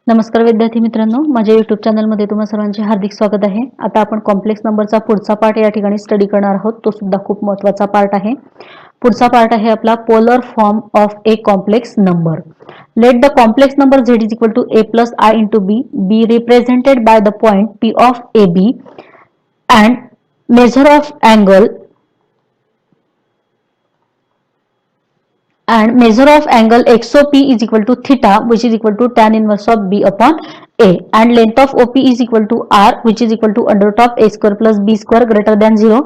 नमस्कार विद्यार्थी मित्रांनो, माझ्या YouTube चॅनलमध्ये तुम्हा सर्वांचे हार्दिक स्वागत आहे। आता आपण कॉम्प्लेक्स नंबरचा पुढचा पार्ट या ठिकाणी स्टडी करणार आहोत। तो सुद्धा खूप महत्त्वाचा पार्ट आहे। पुढचा पार्ट आहे आपला polar form of a complex number. Let the complex number z is equal to a plus I into b be represented by the point p of ab and measure of angle XOP is equal to theta, which is equal to tan inverse of b upon a, and length of OP is equal to r, which is equal to under root of a square plus b square greater than 0.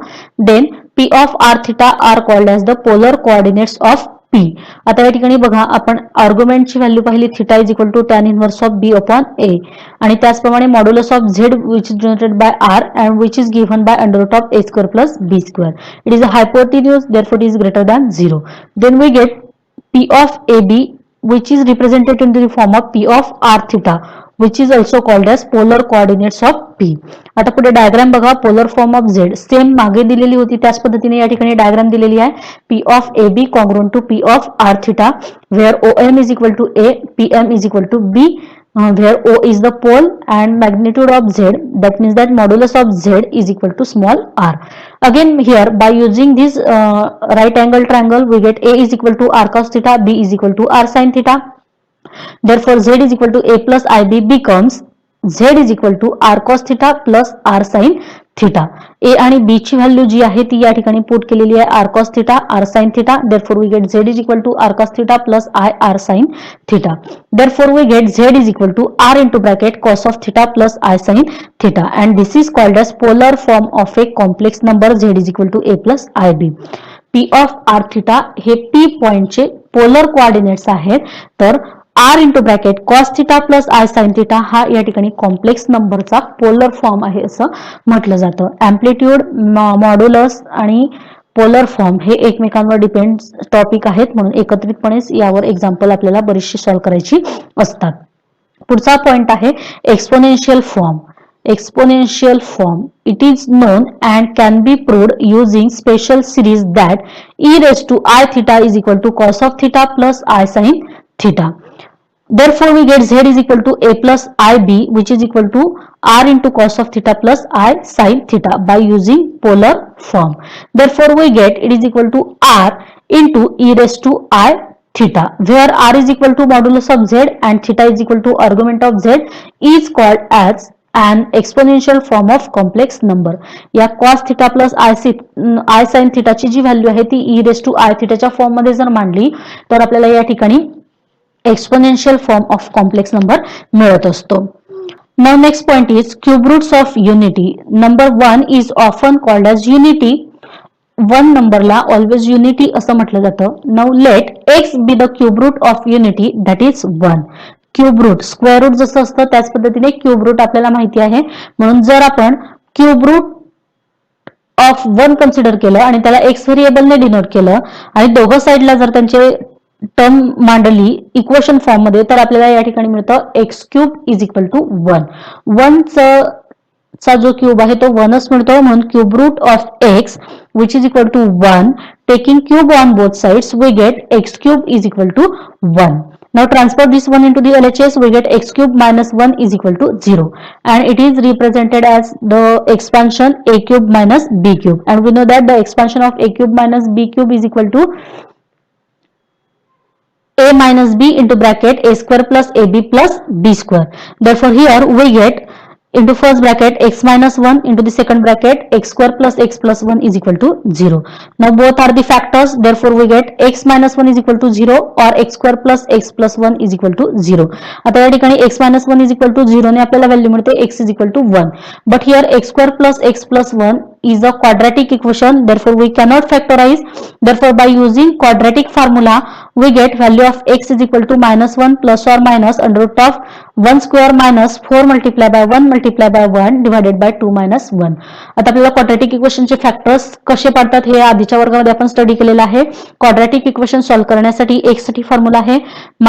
Then p of r theta are called as the polar coordinates of p. आता या ठिकाणी बघा, आपण आर्ग्युमेंटची value पाहिली, theta is equal to tan inverse of b upon a, आणि त्याचप्रमाणे modulus of z which is denoted by r and which is given by under root of a square plus b square. It is a hypotenuse, therefore it is greater than 0. Then we get P of AB, which is represented in the form of P of R theta, which is also called as polar coordinates of P. आता पुढे diagram बघा, polar form of Z same मागे दिलेली होती त्याच पद्धतीने या ठिकाणी डायग्राम दिलेली आहे। P of AB congruent to P of R theta, where OM is equal to A, PM is equal to B, where O is the pole and magnitude of Z, that means that modulus of Z is equal to small r. Again here, by using this right angle triangle, we get A is equal to r cos theta, B is equal to r sin theta. Therefore Z is equal to A plus IB becomes Z is equal to r cos theta plus r sin theta. A आणि B ची value जी आहे ती या ठिकाणी put केलेली आहे r cos theta r sin theta. Therefore we get Z is equal to r cos theta plus I r sin theta. Therefore we get Z is equal to r into bracket cos of theta plus I sin theta, and this is called as polar form of a complex number Z is equal to A plus IB. P of r theta हे P पॉइंटचे polar coordinates आहेत, तर r into bracket cos theta plus I sine theta हा या ठिकाणी complex नंबरचा polar form आहे असं म्हटलं जातं। एम्प्लिट्यूड, मॉड्युलस आणि पोलर फॉर्म हे एकमेकांवर डिपेंड टॉपिक आहेत, म्हणून एकत्रितपणे यावर एक्झाम्पल आपल्याला बरीचशी सॉल्व्ह करायची असतात। पुढचा पॉइंट आहे exponential form. Exponential form, it is known and can be proved using special series that e raised to I theta is equal to cos of theta plus I sin theta. Therefore we get Z is equal to A plus IB, which is equal to r into cos of theta plus I sin theta by using polar form. Therefore we get it is equal to r into e raised to I theta, where r is equal to modulus of Z and theta is equal to argument of Z, is called as an exponential form of complex number. या cos theta plus I sin theta ची जी value आहे ती e raised to I theta च्या form मध्ये जर मांडली तर आपल्याला या ठिकाणी exponential form of complex number मिळत असतो। Now next point is cube roots of unity. Number 1 is often called as unity. 1 नंबरला ऑलवेज युनिटी असं म्हटलं जातं। Now let x be the cube root of unity, that is 1. Cube root, square root जसं असतं त्याच पद्धतीने cube route आपल्याला माहिती आहे, म्हणून जर आपण क्यूब रूट ऑफ 1 कन्सिडर केलं आणि त्याला एक्स व्हेरिएबलने डिनोट केलं आणि दोघं साईडला जर त्यांचे टर्म मांडली इक्वेशन फॉर्म मध्ये, तर आपल्याला या ठिकाणी मिळतं x cube is equal to 1. 1 चा जो क्यूब आहे तो 1च मिळतो, म्हणून cube root of x which is equal to 1, taking cube on both sides we get x cube is equal to 1. Now transfer this one into the LHS, we get x cube minus 1 is equal to 0, and it is represented as the expansion a cube minus b cube, and we know that the expansion of a cube minus b cube is equal to a minus b into bracket a square plus ab plus b square. Therefore here we get into first bracket x minus 1 into the second bracket x square plus x plus 1 is equal to 0. Now both are the factors, therefore we get x minus 1 is equal to 0 or x square plus x plus 1 is equal to 0. आता या ठिकाणी x minus 1 is equal to 0 ने आपल्याला value मिळते x is equal to 1. But here x square plus x plus 1 is a quadratic equation, therefore we cannot factorize. Therefore by using quadratic formula we get value of x is equal to minus 1 plus or minus under root of 1 square minus 4 multiplied by 1 multiplied by 1 divided by 2 minus 1. आता आपल्याला quadratic इक्वेशनचे factors कसे पडतात हे आधीच्या वर्गामध्ये आपण study केलेलं आहे। क्वाड्रॅटिक इक्वेशन सॉल्व्ह करण्यासाठी x साठी फॉर्म्युला आहे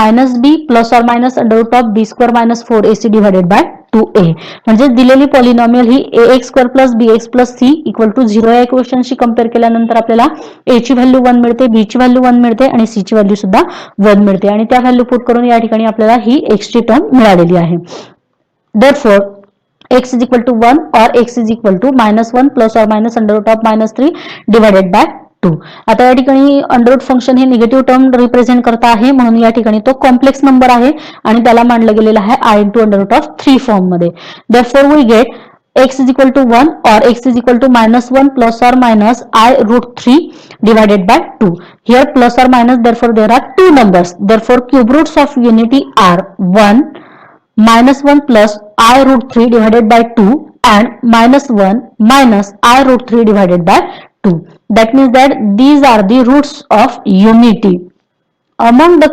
मायनस बी प्लस और minus under root of b square minus 4ac divided by 2a. म्हणजे दिलेली पॉलिनॉमियल ही ax square plus bx plus c equal to 0 या इक्वेशनशी कंपेअर केल्यानंतर आपल्याला a ची व्हॅल्यू 1 मिळते, b ची व्हॅल्यू 1 मिळते आणि c ची व्हॅल्यू सुद्धा 1 मिळते आणि त्या व्हॅल्यू पुट करून या ठिकाणी आपल्याला ही x ची टर्म मिळालेली आहे. Therefore x is equal to 1 or x is equal to -1 plus or minus under root of -3 divided by 2. आता या ठिकाणी अंडर रूट फंक्शन हे निगेटिव्ह टर्म रिप्रेझेंट करता आहे म्हणून या ठिकाणी तो कॉम्प्लेक्स नंबर आहे आणि त्याला मांडलं गेलेलं आहे I into under root of 3 form मध्ये. Therefore we get x is equal to 1 or x is equal to -1 plus or minus I root 3 divided by 2. Here plus or minus, therefore there are two numbers. Therefore cube roots of unity are 1, -1 plus I root 3 divided by 2 and -1 minus I root 3 divided by 2. That means that these are the roots of unity. Among the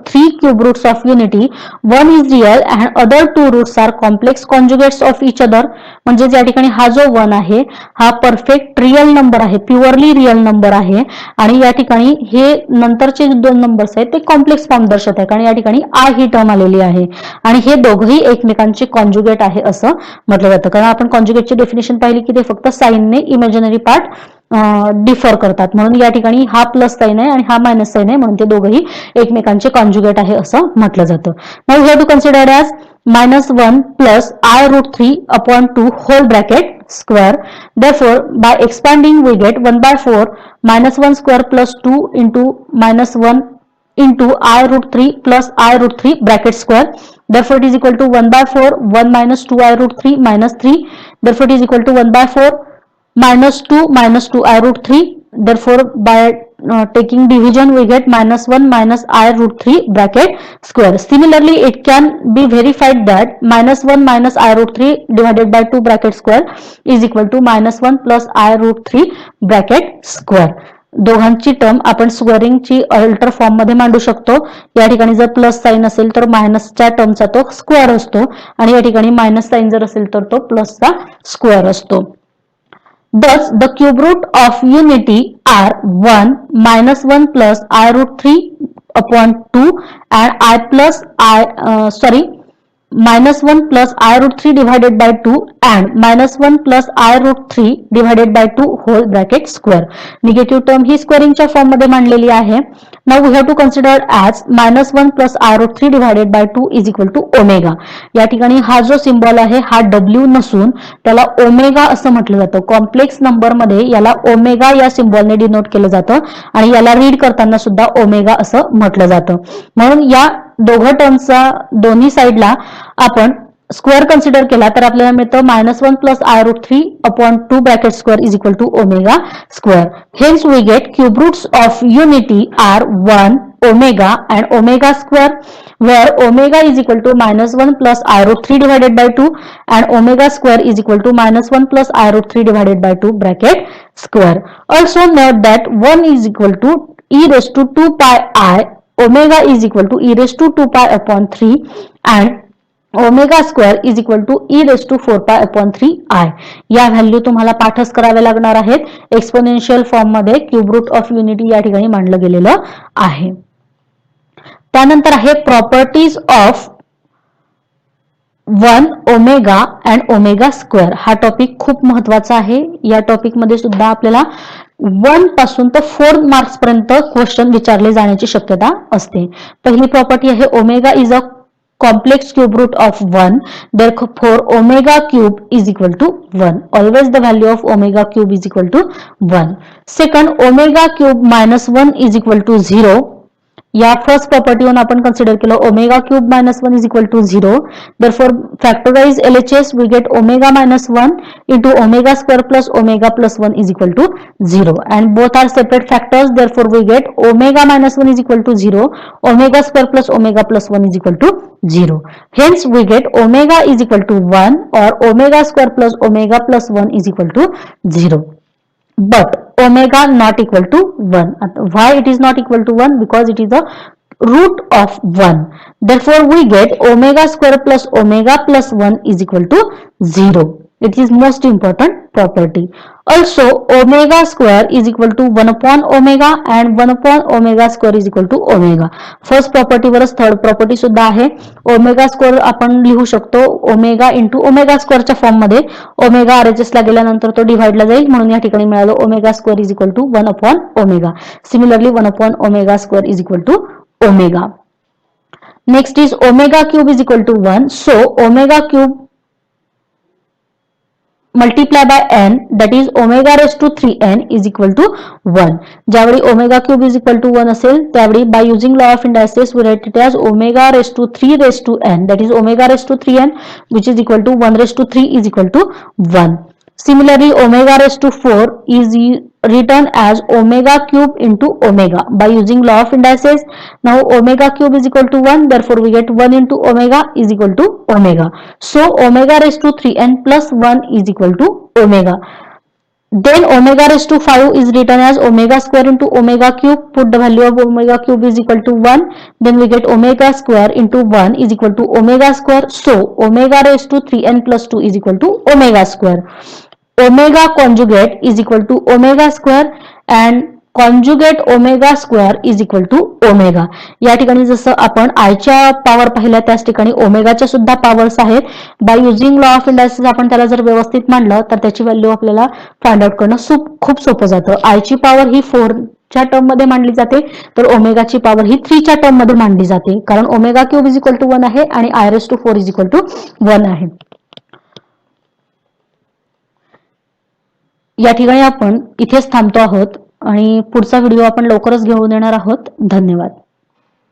three cube roots of unity, one is real and other two roots are complex conjugates of each other. म्हणजे या ठिकाणी हा जो 1 आहे हा perfect real number आहे, purely real number आहे आणि या ठिकाणी हे नंतरचे दोन नंबर्स आहेत ते कॉम्प्लेक्स फॉर्म दर्शवत आहे कारण या ठिकाणी आय ही टर्म आलेली आहे आणि हे दोघंही एकमेकांचे कॉन्जुगेट आहे असं म्हटलं जातं. कारण आपण कॉन्जुगेटची डेफिनेशन पाहिली की ते फक्त साईनने इमॅजिनरी पार्ट डिफर करतात म्हणून या ठिकाणी हा प्लस साइन आहे आणि हा मायनस साइन आहे म्हणून ते दोघंही एकमेकांचे कॉन्जुगेट आहे असं म्हटलं जातं. Now we have to consider as -1 plus I root 3 upon 2 whole bracket square. Therefore by expanding we get 1/4 -1 square plus 2 into -1 into I root 3 plus I root 3 bracket square. Therefore it is equal to 1/4 1 minus 2 I root 3 minus 3. Therefore it is equal to 1/4 minus 2 I root 3. Therefore by taking division we get -1 minus I root 3 bracket square. Similarly it can be verified that -1 minus I root 3 divided by 2 bracket square is equal to -1 plus I root 3 bracket square. दोघांची term आपण स्क्वेअरिंगची alter form मध्ये मांडू शकतो. या ठिकाणी जर plus sign असेल तर मायनसच्या टर्मचा तो स्क्वेअर असतो आणि या ठिकाणी मायनस साइन जर असेल तर तो प्लसचा स्क्वेअर असतो. Thus, the cube root of unity are 1, -1 plus I root 3 upon 2 and -1 plus I root 3 divided by 2 and -1 plus I root 3 divided by 2 whole bracket square. Negative term ही स्क्वेअरिंगच्या form मध्ये मांडलेली आहे. Now we have to consider as -1 plus I root 3 divided by 2 is equal to omega. या ठिकाणी हा जो symbol आहे हा W नसून त्याला ओमेगा असं म्हटलं जातं. कॉम्प्लेक्स नंबर मध्ये याला ओमेगा या सिम्बॉलने डिनोट केलं जातं आणि याला रीड करताना सुद्धा ओमेगा असं म्हटलं जातं. म्हणून या दोघं टर्मचा दोन्ही साइडला आपण स्क्वेअर कन्सिडर केला तर आपल्याला मिळतं -1 plus I root 3 upon 2 bracket square is equal to omega square. Hence we get cube roots of unity are 1, omega and omega square, where omega is equal to -1 plus I root 3 divided by 2 and omega square is equal to -1 plus I root 3 divided by 2 bracket square. Also note that 1 is equal to e raised to 2 pi I, omega is equal to e raised to 2 pi upon 3 and omega square is equal to e raised to 4 pi upon 3i. या value तुम्हाला पाठच करावे लागणार आहेत. Exponential form मध्ये cube root of unity या ठिकाणी मांडलं गेलेलं आहे. त्यानंतर आहे properties of 1 omega and omega square. हा टॉपिक खूप महत्वाचा आहे. या टॉपिक मध्ये सुद्धा आपल्याला 1 पासून तर 4 मार्क्स पर्यंत क्वेश्चन विचारले जाण्याची शक्यता असते. पहिली प्रॉपर्टी आहे omega is a complex cube root of 1, therefore omega cube is equal to 1. Always the value of omega cube is equal to 1. Second, omega cube minus 1 is equal to 0. या first प्रॉपर्टीवरून आपण consider केलं omega cube -1 is equal to 0. therefore factorize LHS we get omega -1 into omega square plus omega plus 1 is equal to 0 and both are separate factors. Therefore we get omega -1 is equal to 0, omega square plus omega plus 1 is equal to 0. Hence we get omega is equal to 1 or omega square plus omega plus 1 is equal to 0. But omega not equal to 1. Why it is not equal to 1? Because it is a root of 1. Therefore we get omega square plus omega plus 1 is equal to 0. It is most important property. Also, omega square is equal to 1 upon omega and 1 upon omega square is equal to omega. First property वरच third property सुद्धा आहे. Omega square आपण लिहू शकतो omega into omega स्क्वेअरच्या form मध्ये. Omega RHS ला गेल्यानंतर तो डिव्हाइडला जाईल, म्हणून या ठिकाणी मिळालं omega square is equal to 1 upon omega. Similarly 1 upon omega square is equal to omega. Next is omega cube is equal to 1. So omega cube multiply by n, that is omega raised to 3n is equal to 1. ज्यावेळी omega cube is equal to 1 असेल त्यावेळी by using law of indices we write it as omega raised to 3 raised to n, that is omega raised to 3n which is equal to 1 raised to 3 is equal to 1. Similarly, omega raised to 4 is written as omega cube into omega by using law of indices. Now omega cube is equal to 1, therefore we get 1 into omega is equal to omega. So omega raised to 3n plus 1 is equal to omega. Then omega raised to 5 is written as omega square into omega cube. Put the value of omega cube is equal to 1. Then we get omega square into 1 is equal to omega square. So omega raised to 3n plus 2 is equal to omega square. Omega conjugate is equal to omega square and conjugate omega square is equal to omega. या ठिकाणी जसं आपण आयच्या power पाहिल्या त्याच ठिकाणी ओमेगाच्या सुद्धा powers आहेत. बाय युजिंग लॉ ऑफ इंडायसिस आपण त्याला जर व्यवस्थित मांडलं तर त्याची व्हॅल्यू आपल्याला फाइंड आउट करणं खूप सोपं जातं. आयची पॉवर ही 4 च्या टर्म मध्ये मांडली जाते तर ओमेगाची पॉवर ही 3 च्या टर्म मध्ये मांडली जाते, कारण omega cube is equal to 1 आहे आणि I raise to 4 is equal to 1 आहे. या ठिकाणी आपण इथेच थांबतो आहोत आणि पुढचा व्हिडिओ आपण लवकरच घेऊन येणार आहोत. धन्यवाद.